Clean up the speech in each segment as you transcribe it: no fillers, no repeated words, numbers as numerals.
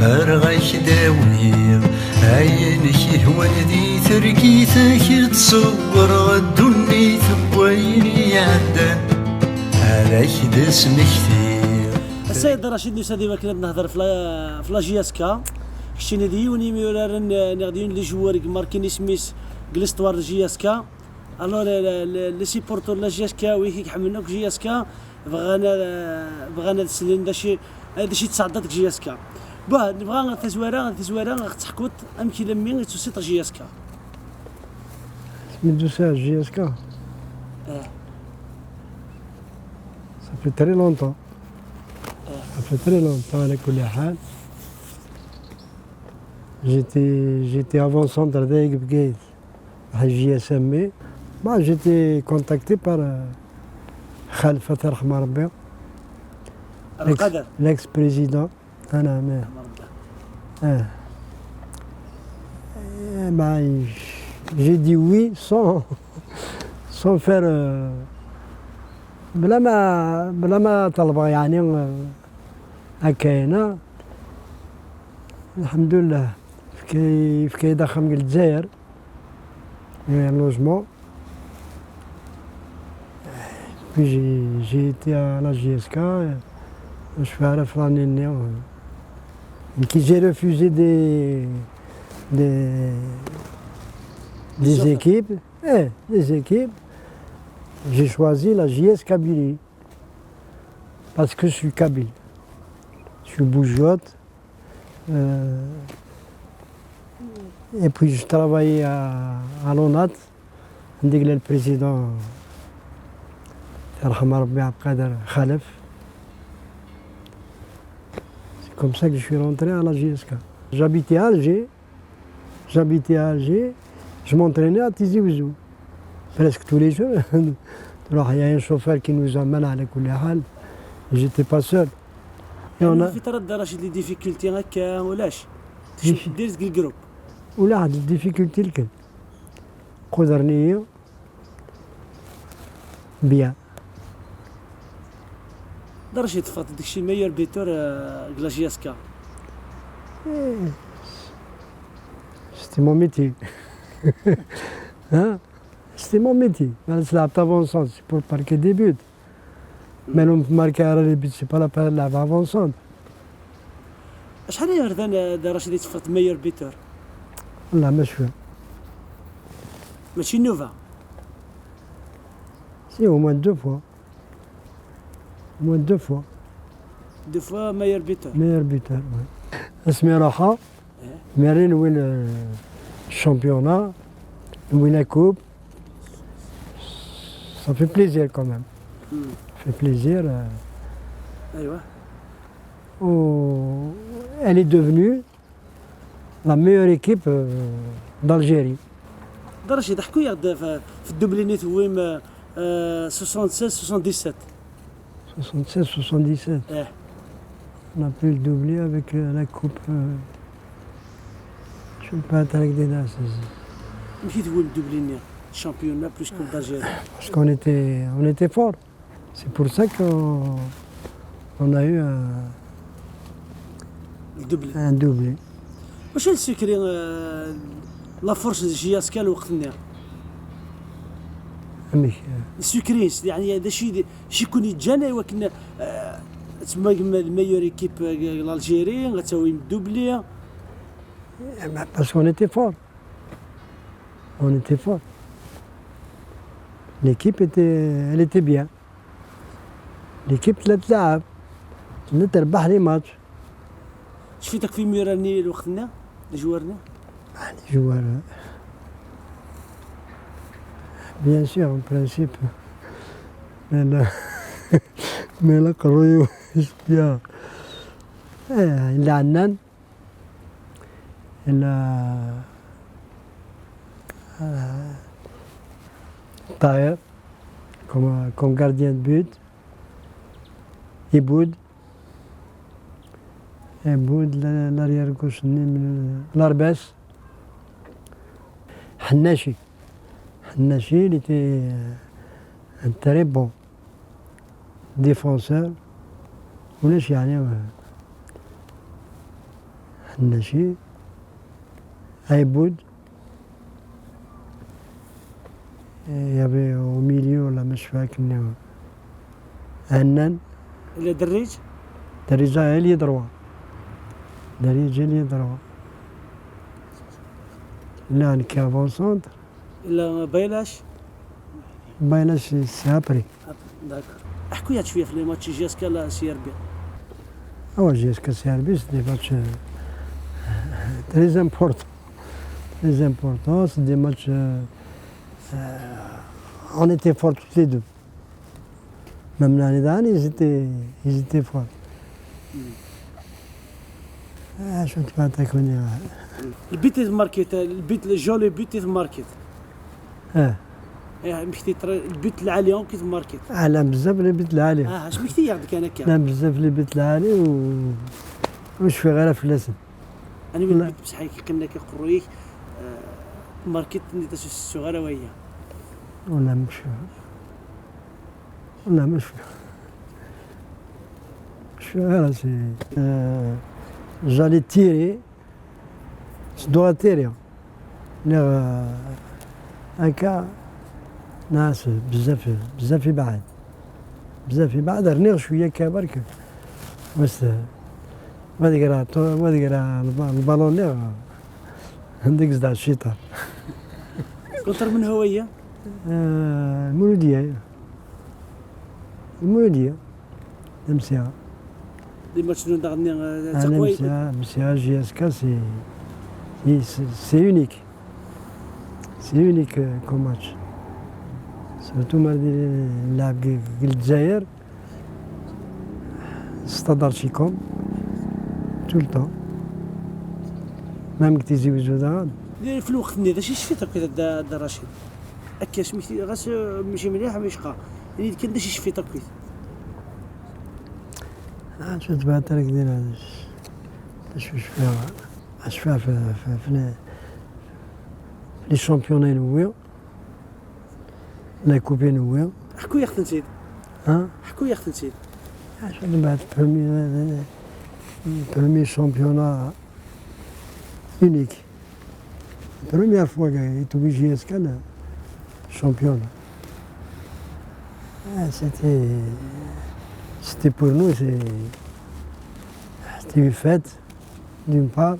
أرغيك داوير عينك يهوندي تركيتك تصور غدوني ثويني عدن عليك دسمك كثير. السيد رشيد نسادي وكنا نهضر في لاجياسكا كشتي ديوني ميولارن نغديون لي جوار ماركيني سميس كليستوار جياسكا الو لي سيبورتور لاجياسكا ويك حملنا جياسكا بغانا نسلين داشي تصعدت جياسكا باه نبغى تزويره تحكوت امكي لمين تسيط جياسكا من جياسكا Ça fait très longtemps. Ça fait très longtemps على كل حال. J'étais avant-centre d'Aïg Bgate à JSME. Moi, j'étais contacté par Khalil Fatah Rahma Rabbi, l'ex-président. J'ai dit oui sans faire. بلا ما طلبه يعني هكاينا الحمد لله في كي ضخم الجزائر لوجمون puis j'ai été à la GSK je suis à la Flanine qui j'ai refusé des équipes j'ai choisi la JS Kabylie parce que je suis kabyle. Je suis bougiote. Et puis je travaillais à l'ONAT, avec le président Khalef. C'est comme ça que je suis rentré à la JSK. J'habitais à Alger, je m'entraînais à Tizi Ouzou. Presque tous les jours. Alors il y a un chauffeur qui nous amène à l'école. J'étais pas seul. في ترى رشيد لي ديفيكولتي هكا ولاش تمشي دير تلقى الجروب ولا هاد الديفيكولتي الكل قدرني بيان رشيد فات داكشي ميور بيتور كلاجياسكا C'était mon métier. Hein? C'était mon métier. C'est la avant-centre, c'est pour marquer des buts. Mais non, marquer les buts, c'est pas la peine de l'avant-centre. شحال هي رشيد يتفات ميور بيتور؟ لا مش فاهم. ماشي نوفا. Si, au moins 2 fois. Au moins 2 fois. 2 fois meilleur buteur. Meilleur buteur, oui. اسمي راحة. مارين وين الشامبيونات. وين la coupe. Ça fait plaisir quand même. Ça fait plaisir. Elle est devenue la meilleure équipe d'Algérie. رشيد حكوا لي في الدوبلينيت وين 76 77. 76 77. On a pu le doubler avec la coupe. Je ne peux pas être avec des dates. مشيت وين الدوبلينيت championnat plus que d'Algérie. Parce qu'on était fort. C'est pour ça qu'on a eu un doublé. واش السكري لا فورس جياسكا وقتنا؟ السكريس يعني هذا شي يكون يتجانا وكنا تما الميور ايكيب الجيري غتساوي الدوبلي. Parce qu'on était fort. On était fort. L'équipe elle était bien. L'équipe تلعب تربح لي ماتش. شفيتك في ميراني وقتنا لجوارنا؟ Les joueurs. Bien sûr, en principe. Mais là, Correio, bien. Il a Annan. Il a. Taher, comme gardien de but. Iboud. Iboud, l'arrière gauche, l'Arbès. Hannachi. Hannachi, il était un très bon défenseur. ولاش يعني النشيد عيبود يبي ومليون ولا مش فاكر نعم عنان إلا دريج دريجة اللي يضروا دريجة اللي يضروا لا نكافون سونتر إلا بيلاش بايلاش سابري داكر احكوا لي شويه في لي ماتش جياسكا لا سي ار بي. أو جيسكا سيرفيس دي ماتش très important. Très important, c'est des matchs. On était forts tous les deux. Même l'année dernière, ils étaient forts. Je ne sais pas t'accrocher. البيت ماركت البيت الجولي بيت ماركت مشتي البيت العالي كيف ماركت لا بزاف لي بيت العالي. اش مشتي ياخذك انا كاع لا بزاف لي بيت العالي وش في غير فلاسن. انا من بصح كنا كيقروا ليك ماركت اللي تاش الصغيره وهي ولا مش ولا مش غير سي j'allais tirer, je dois tirer. هكا ناس بزاف يبعد رنيغ شويه كبرك بس وهذيك راه البالون اللي عندك زاد الشيطان. كونتر من هويه المولوديه نمسيها دي ماتش نو داغني نمسيها جياسكا سي اونيك كوم ماتش سورتو مرضي نلعب الجزائر استدار شيكم تو الطون مام كتيزي وزودان في الوقت اللي داش شفيت هكا دا رشيد اكاش غاس ماشي مليح ماشي شقا يعني كان داش شفيت هكا شفت بعد ترك دينا شفا في لي شامبيون نويو لا كوبي نويو. حكوا يا اختي نسيت حكوا يا اختي نسيت شفت بعد برمي شامبيونا unique. Première fois que j'ai joué à Scan, champion. C'était pour nous, c'était une fête, d'une part.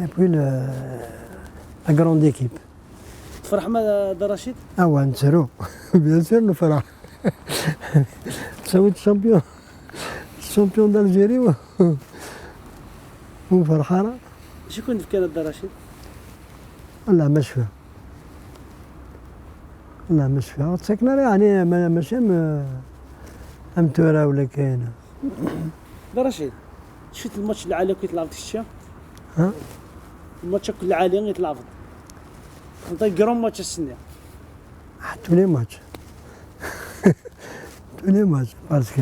Et puis la grande équipe. تفرح مع رشيد؟ نتسرو بيان سور نفرح. سويت الشامبيون دالجيري وفرحانة. شكون كان رشيد؟ لا مش فيها تسكنر يعني ماشي متورة ولا كاينة. رشيد شفت الماتش العالي كي تلعب الشتا؟ الماتش العالي اللي تلعب نطي كرون ماتش السنة. tous les matchs parce que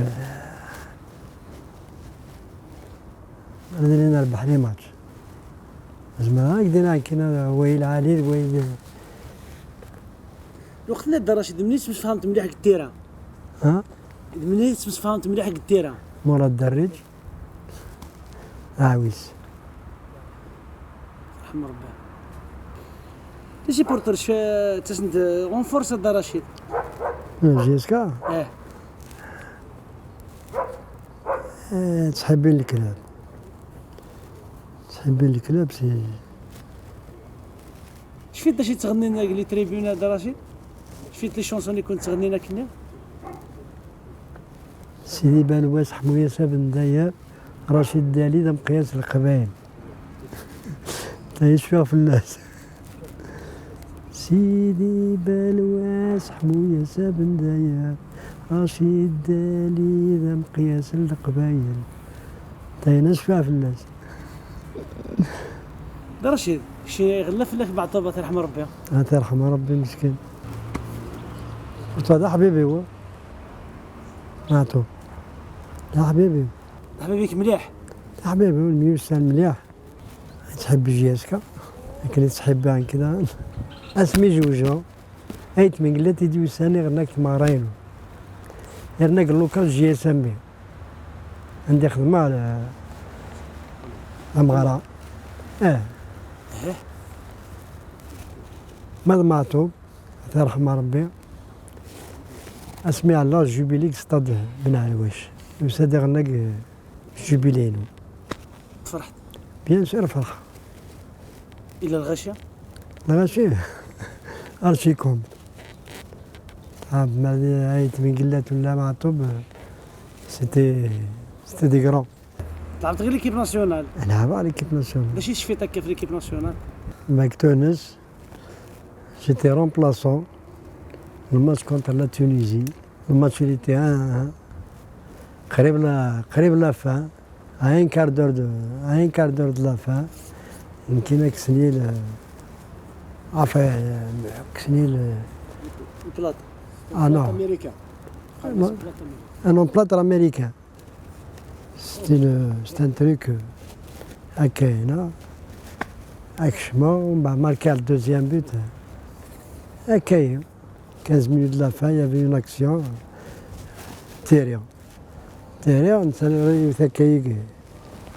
بدنا نربح لي ماتش زعما قدرنا كاين ويل عالي ويل الوقت اللي رشيد منين فهمت مليح التيران منين فهمت مليح التيران مورا الدرج عاويس رحم ربي لي سيبورتر تسند اون فورس رشيد جيسكا تحبين الكلاب سي شفت داش تغنينا لي تريبيون رشيد شفت لي شونسون اللي كنت تغنينا كنا سيدي بالواس حمويه سابن داير رشيد دالي ذا مقياس القبائل تيشفى في الناس سيدي بالواس حمويه سابن داير رشيد دالي ذا مقياس القبائل تينشفى في الناس. رشيد شي غلف لك بعد طابة ترحم ربي. ترحم ربي مسكين. هذا حبيبي هو. نعطو. لا حبيبي. حبيبيك مليح. حبيبي الميوسان مليح. تحب جياسكا. لكن تحبها كذا. اسمي جوجو. ايت من قلت يدي وساني غناك مارينو. غناك اللوكال جي اس ام بي. عندي خدمة المغرى. إيه. ماذا معطوب الله يرحمه ربي اسمي الله جوبيليك ستاد بن علويش وسادي غناك جوبيلينو. فرحت بيان سور فرحة. الى الغاشيه. لا ماشي ارشيكم ما عيت من قلات ولا معطوب سيتي دي كرون. لعبت غير ليكيب ناسيونال. نلعب على ليكيب ناسيونال. باش شفيتك كيف ليكيب ناسيونال؟ مع تونس جيتي رومبلاسون le match contre la Tunisie. Le match il était 1-1. قريب la fin. À un quart d'heure de la fin. يمكن كسني عفوا كسني البلاط. non. امريكا. Un plâtre américain. C'est un truc هكايا هكشمو ومن بعد ماركا le deuxième but هكايا 15 minutes de la fin, il y avait une action terrible. نسال ثكايك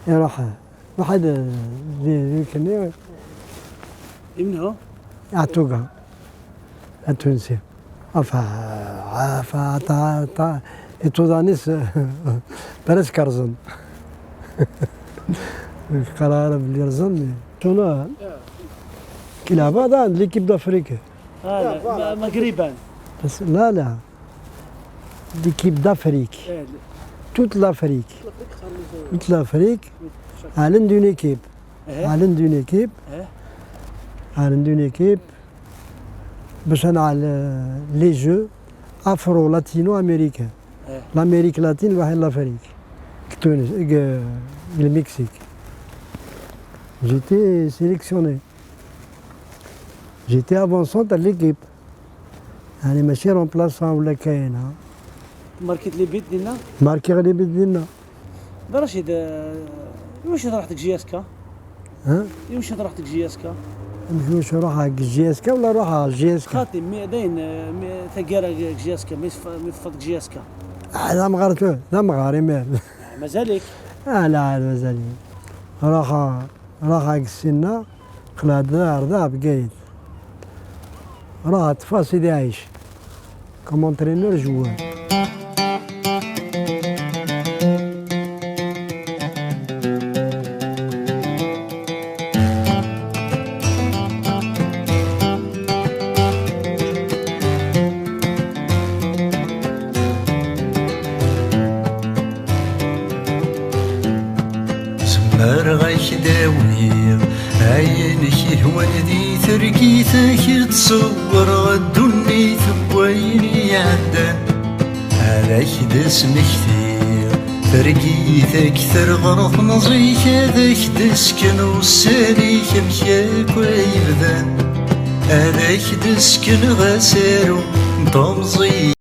يروح واحد ذيك من هو؟ يعطوها التونسي عفا يتوضانيس بلاش كرزن القرار اللي رزن شنو كيلعب هذا ليكيب دافريكا. مغربا. بس لا ليكيب دافريك. toute l'Afrique. Toute l'Afrique a l'une d'une équipe. باش نلعب les jeux afro-latino-américains. L'Amérique latine et l'Afrique. Tunis, le Mexique. J'étais sélectionné. J'étais avant-centre de l'équipe. يعني ماشي remplaçant ولا كاين. ماركيت لي بيت ديالنا. ماركي لي بيت ديالنا. برشيد واش راحتك جي اس كا؟ ها؟ واش راحتك جي اس كا؟ واش نروح جي اس كا ولا نروح جي اس كا؟ خاطي داين ثقيره جي اس كا ما يفضك جي اس كا. لا مغارته لا مغاري مازالك. لا مازال راح السنة خلا دار بقيت راح تفاصيل عايش كوم انترينور جوار. غيش داوير عينك يهوى ذي تركيتك تصور غدوني ثويني عدن عليك دسم كثير تركيتك ترغرف نظيك هذاك دسكن وساليك مشاك ويبذن هذاك دسكن غسارو طمزي